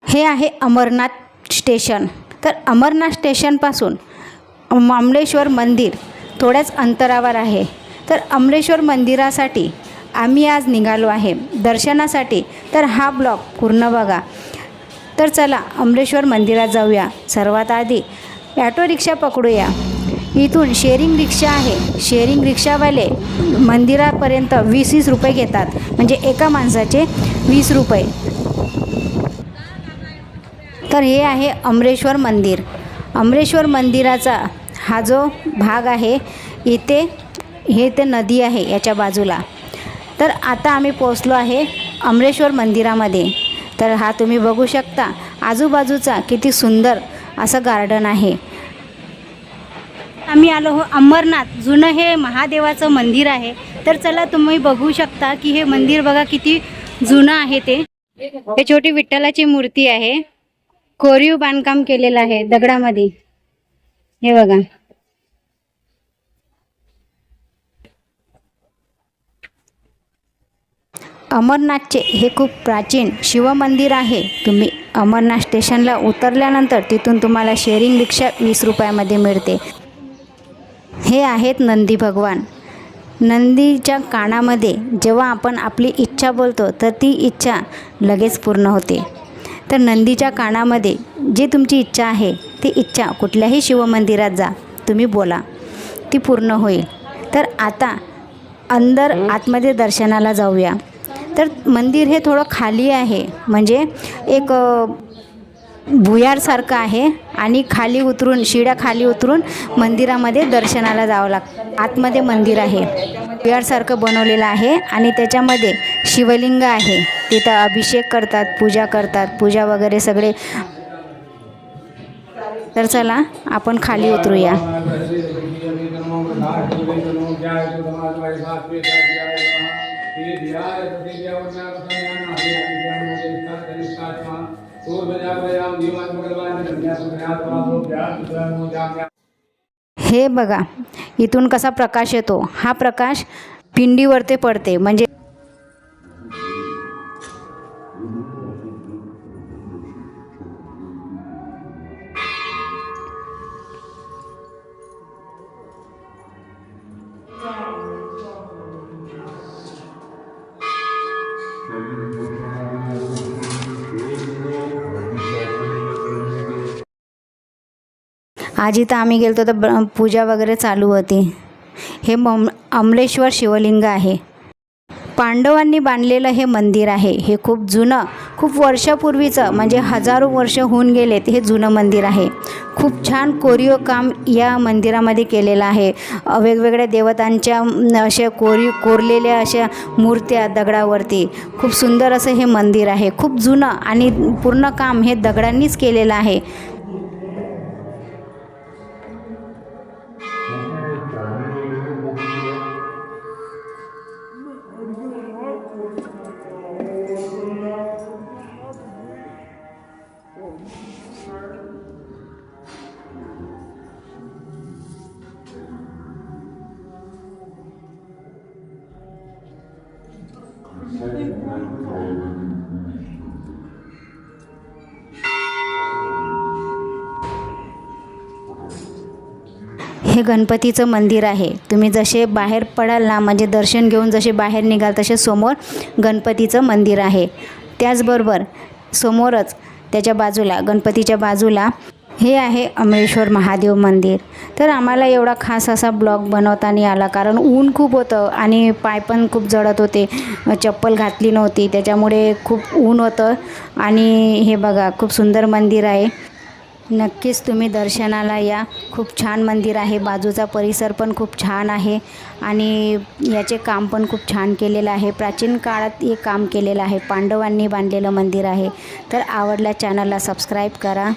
हे आहे अमरनाथ स्टेशन। तर अमरनाथ स्टेशनपासून अमलेश्वर मंदिर थोड्याच अंतरावर आहे। तर अमलेश्वर मंदिरासाठी आम्ही आज निघालो आहे दर्शनासाठी। तर हा ब्लॉग पूर्ण बघा। तर चला अमलेश्वर मंदिरात जाऊया। सर्वात आधी ऑटो रिक्षा पकडूया। इथून शेअरिंग रिक्षा आहे। शेअरिंग रिक्षावाले मंदिरापर्यंत 20 रुपये घेतात, म्हणजे एका माणसाचे 20 रुपये। तर हे आहे अमलेश्वर मंदिर। अमलेश्वर मंदिराचा हा जो भाग आहे, इथे नदी आहे याच्या बाजूला। तर आता आम्ही पोहोचलो आहे अमलेश्वर मंदिरामध्ये। तर हा तुम्ही बघू शकता आजूबाजूचा किती सुंदर असं गार्डन आहे। आम्ही आलो अमरनाथ, जुनं हे महादेवाचं मंदिर आहे। तर चला तुम्ही बघू शकता की हे मंदिर बघा किती जुनं आहे। हे छोटी विठ्ठलाची मूर्ती आहे। कोरीव बांधकाम केलेलं आहे दगडामध्ये, हे बघा। अमरनाथचे हे खूप प्राचीन शिवमंदिर आहे। तुम्ही अमरनाथ स्टेशनला उतरल्यानंतर तिथून तुम्हाला शेअरिंग रिक्षा 20 रुपयामध्ये मिळते। हे आहेत नंदी भगवान। नंदीच्या कानामध्ये जेव्हा आपण आपली इच्छा बोलतो तर ती इच्छा लगेच पूर्ण होते। तर नंदीच्या कानामध्ये जी तुमची इच्छा आहे ती इच्छा कुठल्याही शिवमंदिरात जा, तुम्ही बोला, ती पूर्ण होईल। तर आता आतमध्ये दर्शनाला जाऊया। तर मंदिर हे थोडं खाली आहे, म्हणजे एक भुयारसारखं आहे आणि खाली उतरून शिड्या खाली उतरून मंदिरामध्ये दर्शनाला जावं लागतं। आतमध्ये मंदिर आहे, भुयारसारखं बनवलेलं आहे आणि त्याच्यामध्ये शिवलिंग आहे। तिथं अभिषेक करतात, पूजा करतात, पूजा वगैरे सगळे। तर चला आपण खाली उतरूया। हे बघा इथून कसा प्रकाश येतो। हा प्रकाश पिंडीवरती पडते, म्हणजे आज इथं आम्ही गेलो तर पूजा वगैरे चालू होती। हे अमलेश्वर शिवलिंग आहे। पांडवांनी बांधलेलं हे मंदिर आहे। हे खूप जुनं, खूप वर्षापूर्वीचं, म्हणजे हजारो वर्ष होऊन गेलेत हे जुनं मंदिर आहे। खूप छान कोरीव काम या मंदिरामध्ये केलेलं आहे। वेगवेगळ्या देवतांच्या अशा कोरलेल्या अशा मूर्त्या दगडावरती। खूप सुंदर असं हे मंदिर आहे। खूप जुनं आणि पूर्ण काम हे दगडांनीच केलेलं आहे। हे गणपतीचं मंदिर आहे। तुम्ही जसे बाहेर पडाल ना, म्हणजे दर्शन घेऊन जसे बाहेर निघाल तसे समोर गणपतीचं मंदिर आहे। त्याचबरोबर समोरच त्याच्या बाजूला, गणपतीच्या बाजूला हे आहे अमलेश्वर महादेव मंदिर। तर आम्हाला एवढा खास असा ब्लॉग बनवता नाही आला, कारण ऊन खूप होतं आणि पाय पण खूप जळत होते। चप्पल घातली नव्हती त्याच्यामुळे खूप ऊन होतं। आणि हे बघा खूप सुंदर मंदिर आहे। नक्कीच तुम्ही दर्शनाला या। खूप छान मंदिर आहे। बाजूचा परिसर पण खूप छान आहे आणि याचे काम पण खूप छान केलेलं आहे। प्राचीन काळात हे काम केलेलं आहे। पांडवांनी बांधलेलं मंदिर आहे। तर आवडल्या चॅनलला सबस्क्राईब करा।